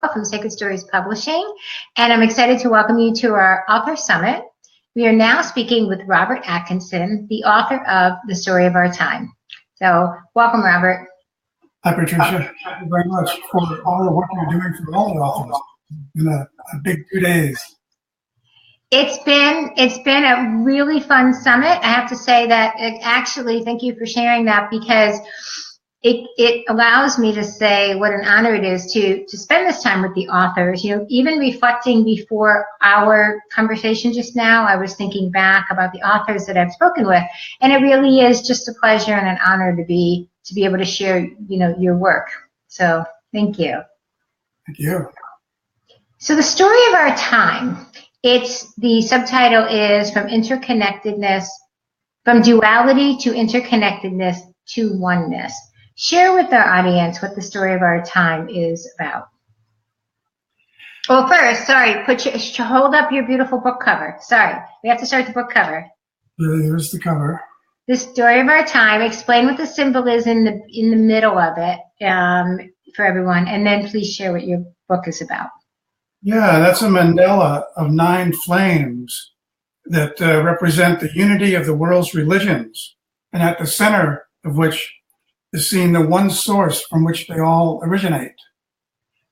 from Sacred Stories Publishing, and I'm excited to welcome you to our Author Summit. We are now speaking with Robert Atkinson, the author of The Story of Our Time. So, welcome, Robert. Hi, Patricia. Thank you very much for all the work you're doing for all the authors. It's been a big 2 days. It's been a really fun summit. I have to say that actually, thank you for sharing that, because it allows me to say what an honor it is to spend this time with the authors. You know, even reflecting before our conversation just now, I was thinking back about the authors that I've spoken with, and it really is just a pleasure and an honor to be able to share, you know, your work. So thank you. Thank you. So the story of our time, the subtitle is From Duality to Interconnectedness to Oneness. Share with our audience what the story of our time is about. Well, first, sorry, hold up your beautiful book cover. Sorry, we have to start the book cover. Here's the cover. The story of our time. Explain what the symbol is in the middle of it for everyone, and then please share what your book is about. Yeah, that's a mandala of 9 flames that represent the unity of the world's religions, and at the center of which is seen the one source from which they all originate.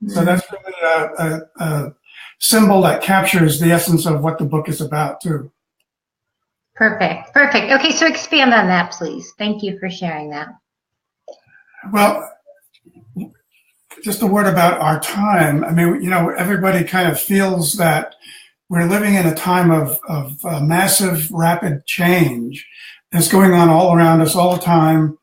Mm-hmm. So that's really a symbol that captures the essence of what the book is about, too. Perfect. Okay, so expand on that, please. Thank you for sharing that. Well, just a word about our time. I mean, you know, everybody kind of feels that we're living in a time of massive, rapid change that's going on all around us all the time.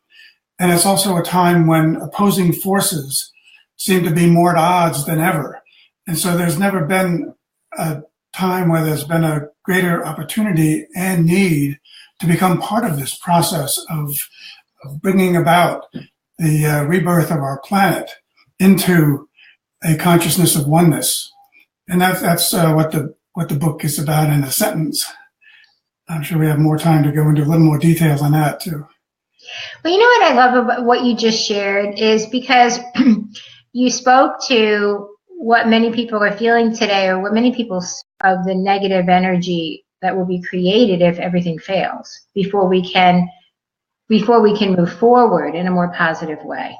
And it's also a time when opposing forces seem to be more at odds than ever. And so there's never been a time where there's been a greater opportunity and need to become part of this process of bringing about the rebirth of our planet into a consciousness of oneness. And that's what the book is about in a sentence. I'm sure we have more time to go into a little more details on that, too. Well, you know what I love about what you just shared is because you spoke to what many people are feeling today, or what many people of the negative energy that will be created if everything fails before we can move forward in a more positive way.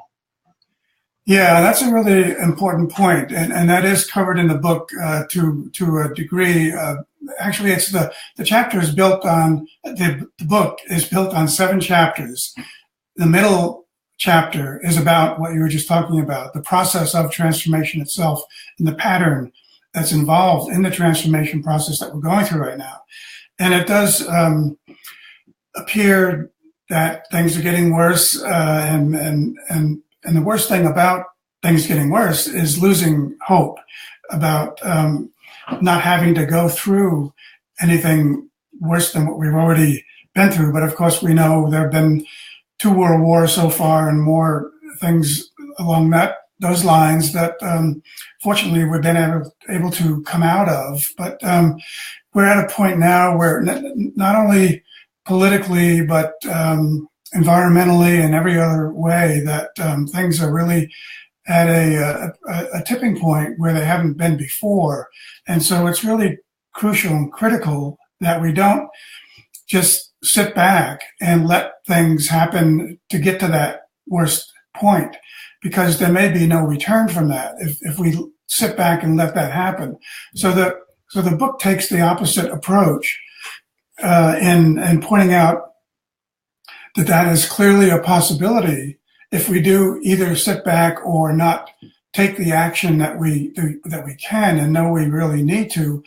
Yeah, that's a really important point, and that is covered in the book to a degree. Actually, it's the chapter is built on the book is built on 7 chapters. The middle chapter is about what you were just talking about, the process of transformation itself and the pattern that's involved in the transformation process that we're going through right now. And it does appear that things are getting worse, and the worst thing about things getting worse is losing hope about not having to go through anything worse than what we've already been through. But of course, we know there have been 2 world wars so far and more things along those lines that fortunately we've been able to come out of. But we're at a point now where not only politically, but environmentally and every other way that things are really at a tipping point where they haven't been before. And so it's really crucial and critical that we don't just sit back and let things happen to get to that worst point, because there may be no return from that if we sit back and let that happen. So the book takes the opposite approach in pointing out that is clearly a possibility if we do either sit back or not take the action that we can and know we really need to.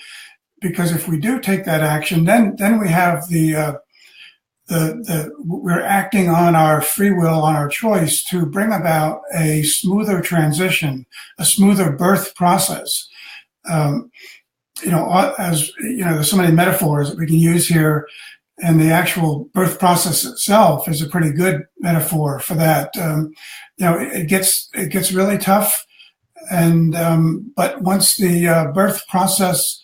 Because if we do take that action, then we have we're acting on our free will, on our choice to bring about a smoother transition, a smoother birth process. You know, as you know, there's so many metaphors that we can use here, and the actual birth process itself is a pretty good metaphor for that. You know, it gets really tough, and but once the birth process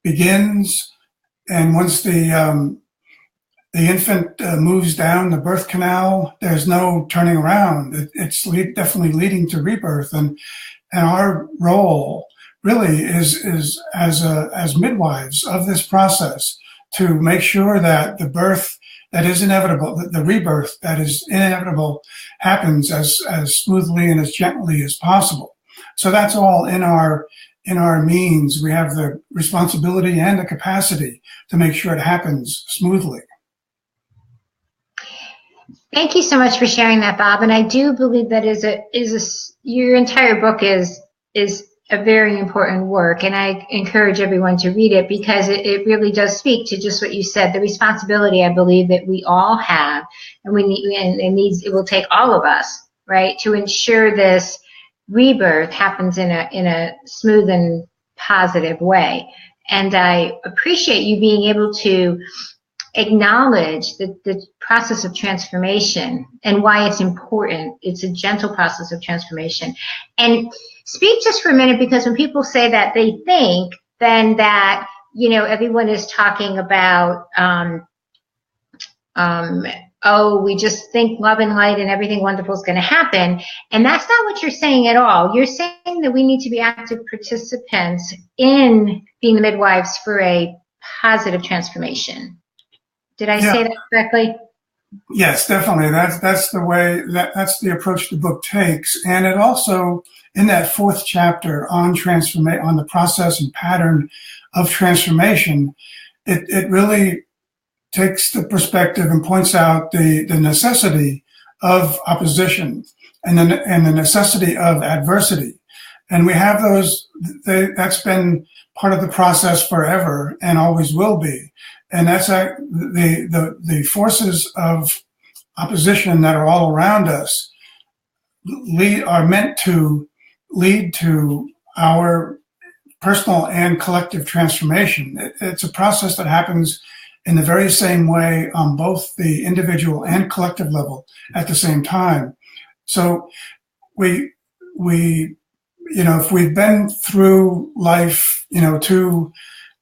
begins, and once the infant moves down the birth canal, there's no turning around. It's definitely leading to rebirth, and our role really is as midwives of this process to make sure that the birth that is inevitable, the rebirth that is inevitable, happens as smoothly and as gently as possible. So that's all in our means. We have the responsibility and the capacity to make sure it happens smoothly. Thank you so much for sharing that, Bob. And I do believe that your entire book is a very important work, and I encourage everyone to read it because it really does speak to just what you said, the responsibility I believe that we all have, and it will take all of us, right, to ensure this rebirth happens in a smooth and positive way. And I appreciate you being able to acknowledge the process of transformation and why it's important. It's a gentle process of transformation. And speak just for a minute, because when people say that, they think then that, everyone is talking about, we just think love and light and everything wonderful is going to happen. And that's not what you're saying at all. You're saying that we need to be active participants in being the midwives for a positive transformation. Did I say that correctly? Yes, definitely. That's the way that's the approach the book takes. And it also, in that fourth chapter on on the process and pattern of transformation, it really takes the perspective and points out the necessity of opposition and the necessity of adversity. And we have those, that's been part of the process forever and always will be. And that's the forces of opposition that are all around us are meant to lead to our personal and collective transformation. It's a process that happens in the very same way on both the individual and collective level at the same time. So we if we've been through life, to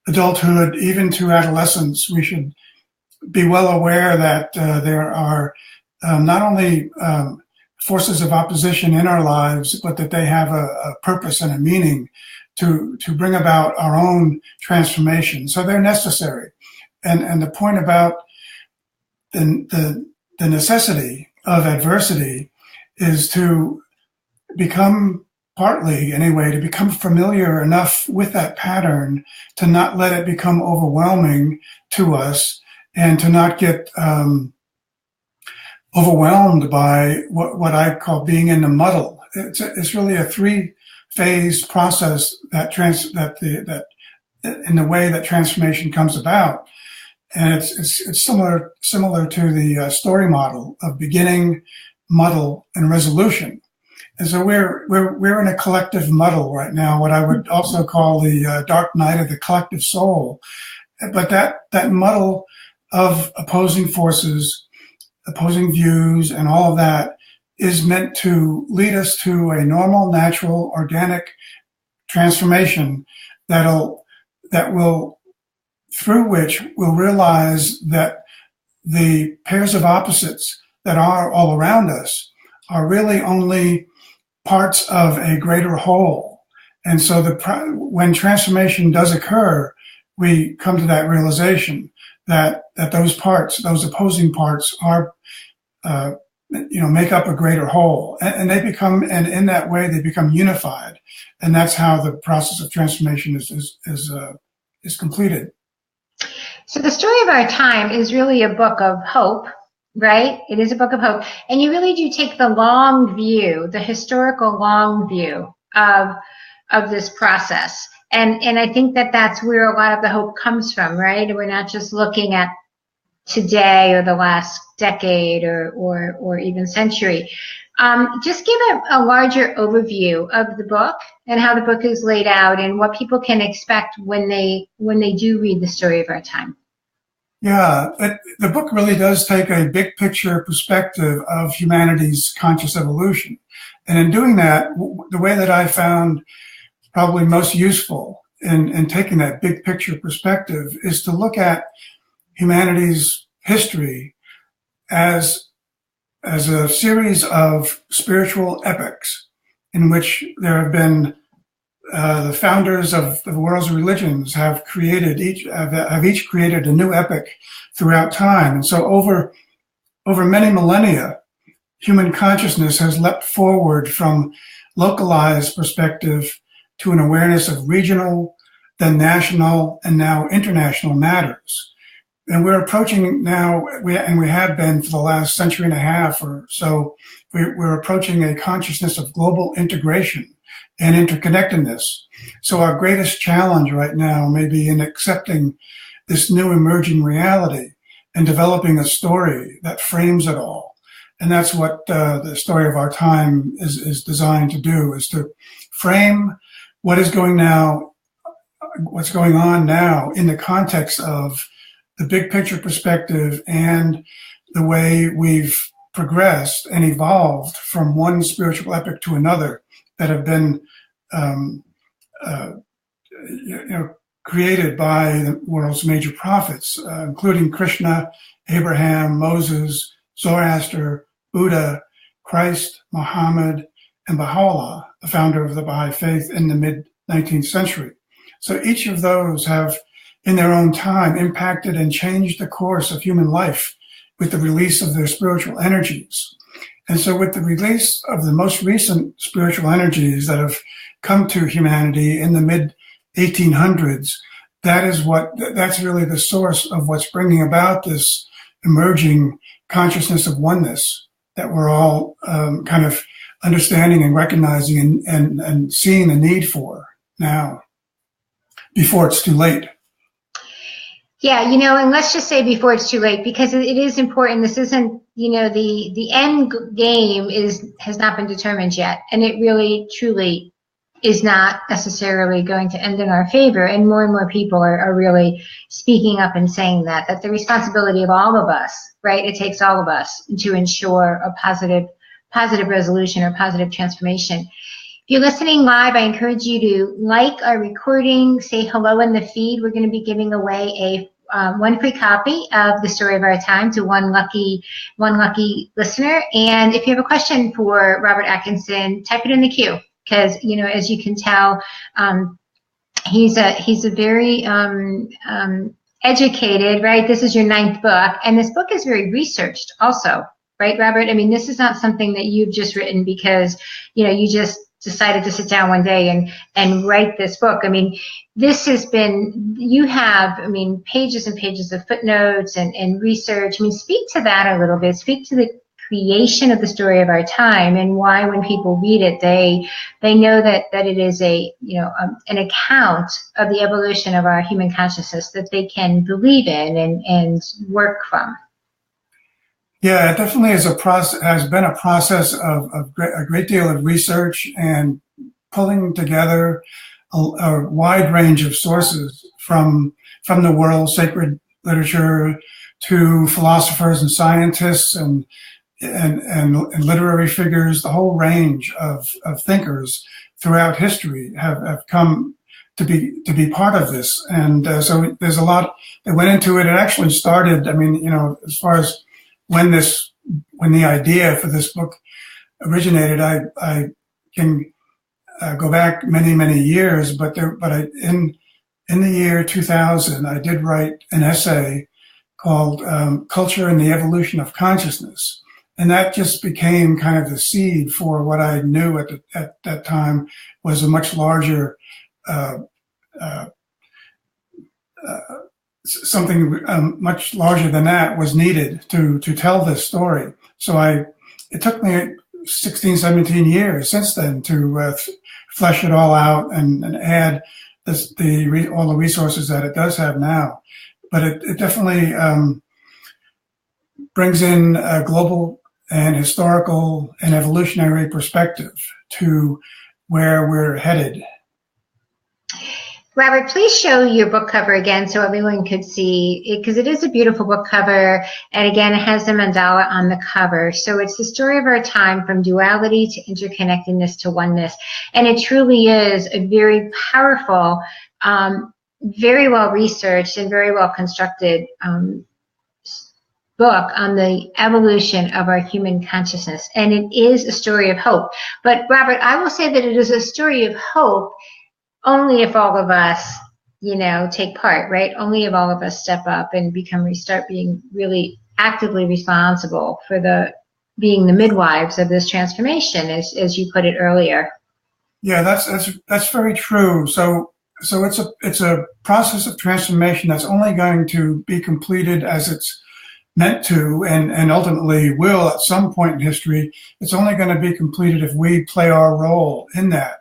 adulthood, even to adolescence, we should be well aware that there are not only forces of opposition in our lives, but that they have a purpose and a meaning to bring about our own transformation. So they're necessary. And the point about the necessity of adversity is to become, partly anyway, to become familiar enough with that pattern to not let it become overwhelming to us and to not get overwhelmed by what I call being in the muddle. It's really a three-phase process that in the way that transformation comes about. And it's similar to the story model of beginning, muddle, and resolution. And so we're in a collective muddle right now, what I would also call the dark night of the collective soul. But that muddle of opposing forces, opposing views, and all of that is meant to lead us to a normal, natural, organic transformation through which we'll realize that the pairs of opposites that are all around us are really only parts of a greater whole. And so when transformation does occur, we come to that realization that those opposing parts are, make up a greater whole. And in that way, they become unified. And that's how the process of transformation is completed. So the story of our time is really a book of hope, right? It is a book of hope. And you really do take the long view, the historical long view of this process. And I think that that's where a lot of the hope comes from, right? We're not just looking at today or the last decade or even century. Just give a larger overview of the book and how the book is laid out and what people can expect when they do read the story of our time. Yeah, the book really does take a big picture perspective of humanity's conscious evolution. And in doing that, the way that I found probably most useful in taking that big picture perspective is to look at humanity's history as a series of spiritual epics. in which there have been the founders of the world's religions have each created a new epic throughout time. And so over many millennia, human consciousness has leapt forward from localized perspective to an awareness of regional, then national, and now international matters. And we're approaching now, we have been for the last century and a half or so, we're approaching a consciousness of global integration and interconnectedness. So our greatest challenge right now may be in accepting this new emerging reality and developing a story that frames it all. And that's what the story of our time is designed to do, is to frame what's going on now in the context of the big picture perspective and the way we've progressed and evolved from one spiritual epoch to another that have been created by the world's major prophets, including Krishna, Abraham, Moses, Zoroaster, Buddha, Christ, Muhammad, and Baha'u'llah, the founder of the Baha'i faith in the mid-19th century. So each of those have, in their own time, impacted and changed the course of human life with the release of their spiritual energies. And so with the release of the most recent spiritual energies that have come to humanity in the mid-1800s, that's really the source of what's bringing about this emerging consciousness of oneness that we're all kind of understanding and recognizing and seeing the need for now, before it's too late. Yeah, and let's just say before it's too late, because it is important. This isn't, the end game has not been determined yet, and it really, truly is not necessarily going to end in our favor. And more people are really speaking up and saying that the responsibility of all of us, right? It takes all of us to ensure a positive resolution or positive transformation. If you're listening live, I encourage you to like our recording, say hello in the feed. We're going to be giving away one free copy of The Story of Our Time to one lucky listener. And if you have a question for Robert Atkinson, type it in the queue, because as you can tell, he's a very educated, right? This is your 9th book, and this book is very researched also, right, Robert? I mean, this is not something that you've just written because you just decided to sit down one day and write this book. I mean, this has been, you have, pages and pages of footnotes and research. I mean, speak to that a little bit. Speak to the creation of The Story of Our Time and why when people read it, they know that it is an account of the evolution of our human consciousness that they can believe in and work from. Yeah, it definitely has been a process of a great deal of research and pulling together a wide range of sources from the world's sacred literature to philosophers and scientists and literary figures. The whole range of thinkers throughout history have come to be part of this, and so there's a lot that went into it. It actually started, as far as when the idea for this book originated, I can go back many years, but in the year 2000, I did write an essay called "Culture and the Evolution of Consciousness," and that just became kind of the seed for what I knew at that time was a much larger something much larger than that was needed to tell this story. So it took me 16, 17 years since then to flesh it all out and add all the resources that it does have now. But it definitely brings in a global and historical and evolutionary perspective to where we're headed. Robert, please show your book cover again so everyone could see it, because it is a beautiful book cover. And again, it has the mandala on the cover. So it's The Story of Our Time, from duality to interconnectedness to oneness. And it truly is a very powerful, very well researched and very well constructed book on the evolution of our human consciousness, and it is a story of hope. But Robert, I will say that it is a story of hope only if all of us, take part, right? Only if all of us step up and start being really actively responsible for being the midwives of this transformation, as you put it earlier. Yeah, that's very true. So it's a process of transformation that's only going to be completed as it's meant to, and ultimately will at some point in history. It's only going to be completed if we play our role in that.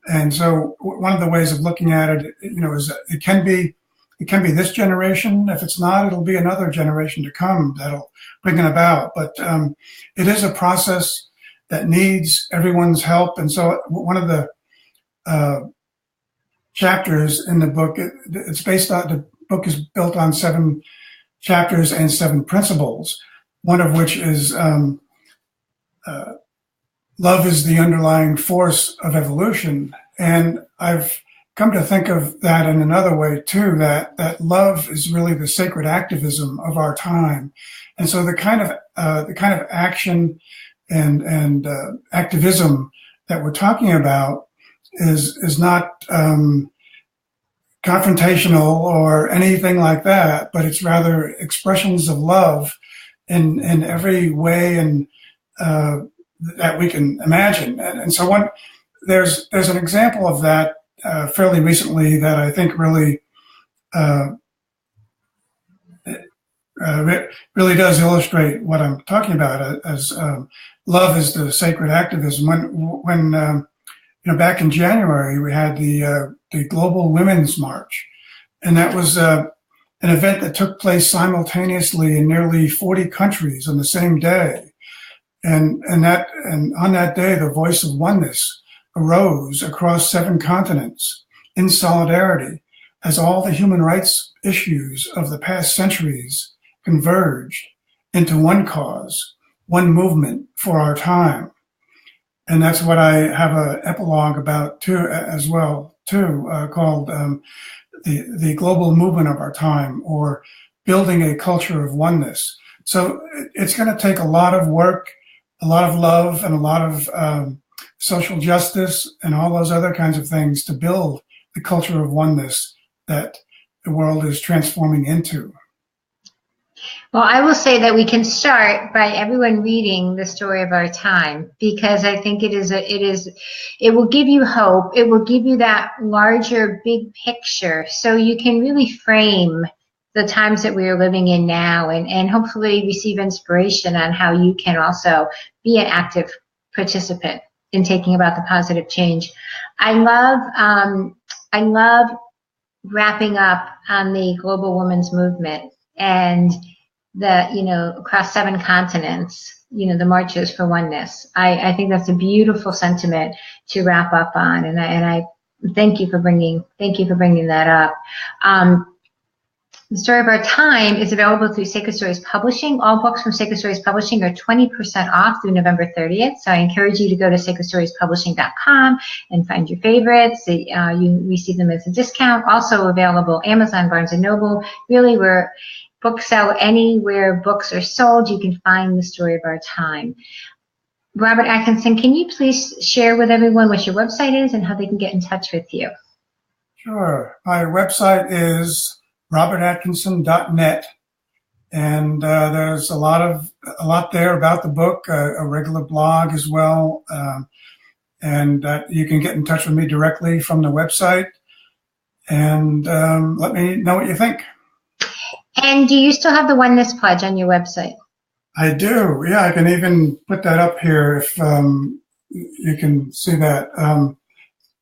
And so one of the ways of looking at it, is that it can be this generation. If it's not, it'll be another generation to come that'll bring it about. But it is a process that needs everyone's help. And so one of the chapters in the book, it's based on, the book is built on 7 chapters and 7 principles, one of which is love is the underlying force of evolution. And I've come to think of that in another way too, that love is really the sacred activism of our time. And so the kind of action and activism that we're talking about is not confrontational or anything like that, but it's rather expressions of love in every way and that we can imagine. And so there's an example of that fairly recently that I think really really does illustrate what I'm talking about as love is the sacred activism. When back in January we had the Global Women's March, and that was an event that took place simultaneously in nearly 40 countries on the same day. And on that day, the voice of oneness arose across 7 continents in solidarity as all the human rights issues of the past centuries converged into one cause, one movement for our time. And that's what I have an epilogue about too, as well too, called the global movement of our time, or building a culture of oneness. So it's going to take a lot of work, a lot of love, and a lot of social justice and all those other kinds of things to build the culture of oneness that the world is transforming into. Well, I will say that we can start by everyone reading The Story of Our Time, because I think it will give you hope. It will give you that larger, big picture, so you can really frame the times that we are living in now, and hopefully receive inspiration on how you can also be an active participant in taking about the positive change. I love wrapping up on the global women's movement and across 7 continents, the marches for oneness. I think that's a beautiful sentiment to wrap up on, and I thank you for bringing that up. The Story of Our Time is available through Sacred Stories Publishing. All books from Sacred Stories Publishing are 20% off through November 30th. So I encourage you to go to sacredstoriespublishing.com and find your favorites. You receive them as a discount. Also available Amazon, Barnes & Noble. Really, where books sell, anywhere books are sold, you can find The Story of Our Time. Robert Atkinson, can you please share with everyone what your website is and how they can get in touch with you? Sure. My website is robertatkinson.net, and there's a lot there about the book, a regular blog as well, and you can get in touch with me directly from the website, and let me know what you think. And do you still have the Oneness Pledge on your website? I do. Yeah, I can even put that up here if you can see that.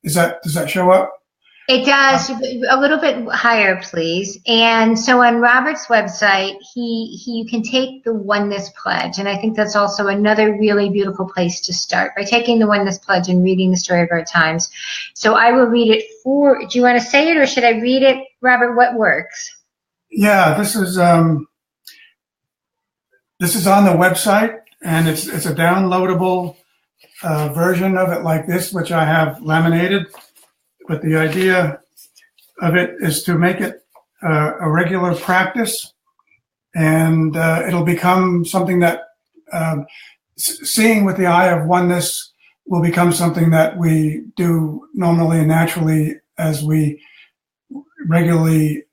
Does that show up? It does. A little bit higher, please. And so on Robert's website, you can take the Oneness Pledge, and I think that's also another really beautiful place to start, by taking the Oneness Pledge and reading The Story of Our Times. So I will read it do you want to say it, or should I read it? Robert, what works? Yeah, this is on the website, and it's a downloadable version of it like this, which I have laminated. But the idea of it is to make it a regular practice and it'll become something that seeing with the eye of oneness will become something that we do normally and naturally as we regularly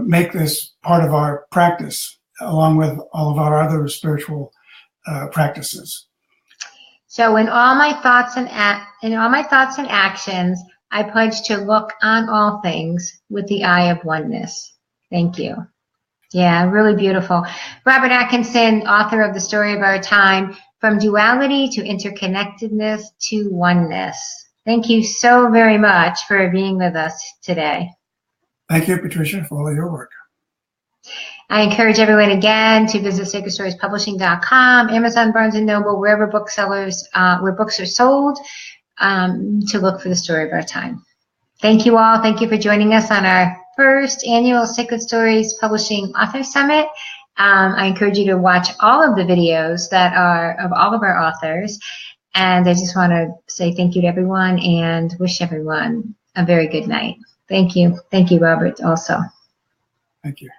make this part of our practice, along with all of our other spiritual practices. So in all my thoughts and actions, I pledge to look on all things with the eye of oneness. Thank you. Yeah, really beautiful. Robert Atkinson, author of The Story of Our Time, From Duality to Interconnectedness to Oneness. Thank you so very much for being with us today. Thank you, Patricia, for all of your work. I encourage everyone again to visit sacredstoriespublishing.com, Amazon, Barnes & Noble, wherever booksellers, where books are sold, to look for The Story of Our Time. Thank you all. Thank you for joining us on our first annual Sacred Stories Publishing Author Summit. I encourage you to watch all of the videos that are of all of our authors. And I just want to say thank you to everyone and wish everyone a very good night. Thank you. Thank you, Robert, also. Thank you.